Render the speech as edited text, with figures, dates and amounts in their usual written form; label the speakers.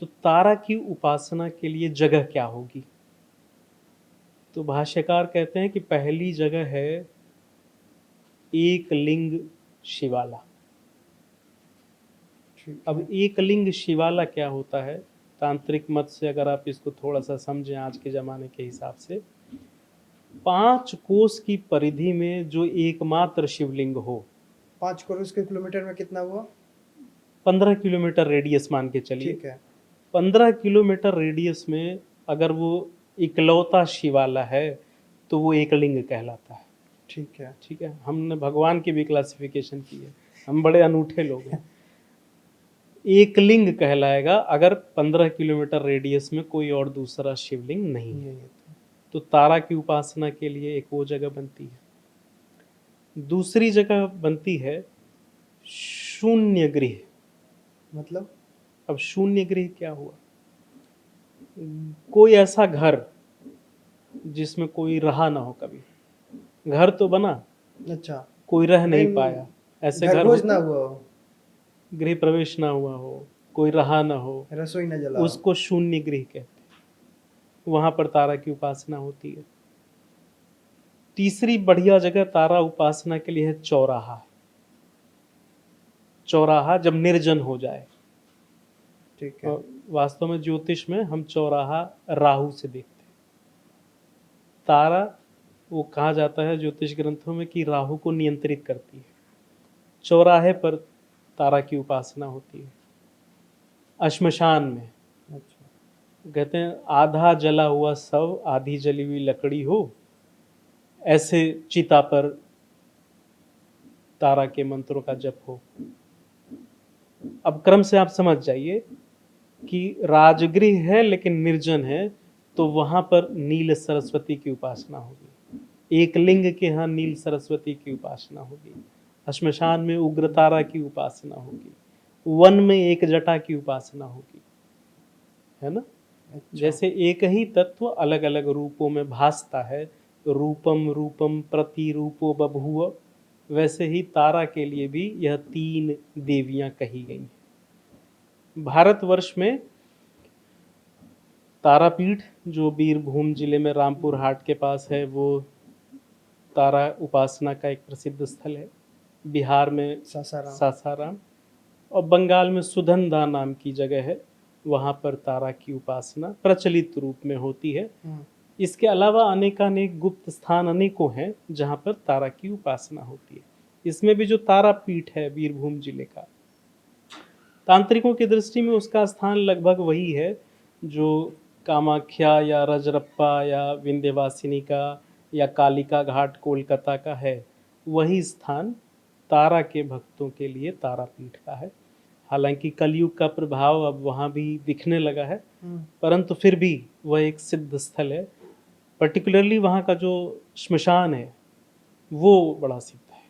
Speaker 1: तो तारा की उपासना के लिए जगह क्या होगी? तो भाष्यकार कहते हैं कि पहली जगह है एक लिंग शिवाला।
Speaker 2: ठीक
Speaker 1: अब
Speaker 2: है।
Speaker 1: एक लिंग शिवाला क्या होता है? तांत्रिक मत से अगर आप इसको थोड़ा सा समझें आज के जमाने के हिसाब से, 5 कोस की परिधि में जो एकमात्र शिवलिंग हो,
Speaker 2: 5 करोड़ किलोमीटर में कितना हुआ?
Speaker 1: 15 किलोमीटर रेडियस मान के चलिए,
Speaker 2: ठीक है।
Speaker 1: 15 किलोमीटर रेडियस में अगर वो इकलौता शिवाला है तो वो एक लिंग कहलाता है।
Speaker 2: ठीक है।
Speaker 1: ठीक है, हमने भगवान की भी क्लासिफिकेशन की है, हम बड़े अनूठे लोग हैं। एक लिंग कहलाएगा अगर 15 किलोमीटर रेडियस में कोई और दूसरा शिवलिंग नहीं है। तो तारा की उपासना के लिए एक वो जगह बनती है। दूसरी जगह बनती है शून्य गृह।
Speaker 2: मतलब?
Speaker 1: अब शून्य गृह क्या हुआ? कोई ऐसा घर जिसमें कोई रहा ना हो कभी। घर तो बना,
Speaker 2: अच्छा,
Speaker 1: कोई रह नहीं
Speaker 2: लेकिन
Speaker 1: पाया, ऐसे
Speaker 2: घर
Speaker 1: घर
Speaker 2: भोज ना
Speaker 1: होते,
Speaker 2: हुआ हो,
Speaker 1: गृह प्रवेश ना हुआ हो, कोई रहा ना हो,
Speaker 2: रसोई ना जला हो।
Speaker 1: उसको शून्य गृह कहते हैं। वहां पर तारा की उपासना होती है। तीसरी बढ़िया जगह तारा उपासना के लिए है चौराहा। चौराहा जब निर्जन हो जाए।
Speaker 2: ठीक है।
Speaker 1: और वास्तव में ज्योतिष में हम चौराहा राहु से देखते हैं। तारा, वो कहा जाता है ज्योतिष ग्रंथों में कि राहु को नियंत्रित करती है। चौराहे पर तारा की उपासना होती है। श्मशान में
Speaker 2: अच्छा।
Speaker 1: कहते हैं आधा जला हुआ शव, आधी जली हुई लकड़ी हो, ऐसे चिता पर तारा के मंत्रों का जप हो। अब क्रम से आप समझ जाइए कि राजगृह है लेकिन निर्जन है, तो वहां पर नील सरस्वती की उपासना होगी। एक लिंग के यहाँ नील सरस्वती की उपासना होगी। श्मशान में उग्र तारा की उपासना होगी। वन में एक जटा की उपासना होगी, है ना।
Speaker 2: अच्छा।
Speaker 1: जैसे एक ही तत्व अलग अलग रूपों में भासता है, रूपम रूपम प्रतिरूपो बभूव, वैसे ही तारा के लिए भी यह 3 देवियां कही गई हैं। भारतवर्ष में तारापीठ जो बीरभूम जिले में रामपुर हाट के पास है, वो तारा उपासना का एक प्रसिद्ध स्थल है। बिहार में
Speaker 2: सासाराम।
Speaker 1: सासाराम, और बंगाल में सुधनदा नाम की जगह है, वहाँ पर तारा की उपासना प्रचलित रूप में होती है। इसके अलावा अनेकानेक गुप्त स्थान अनेकों हैं जहाँ पर तारा की उपासना होती है। इसमें भी जो तारापीठ है बीरभूम जिले का, तांत्रिकों की दृष्टि में उसका स्थान लगभग वही है जो कामाख्या या रजरप्पा या विंध्यवासिनी का या कालिका घाट कोलकाता का है। वही स्थान तारा के भक्तों के लिए तारापीठ का है। हालांकि कलयुग का प्रभाव अब वहाँ भी दिखने लगा है, परंतु फिर भी वह एक सिद्ध स्थल है। पर्टिकुलरली वहाँ का जो श्मशान है वो बड़ा सिद्ध है।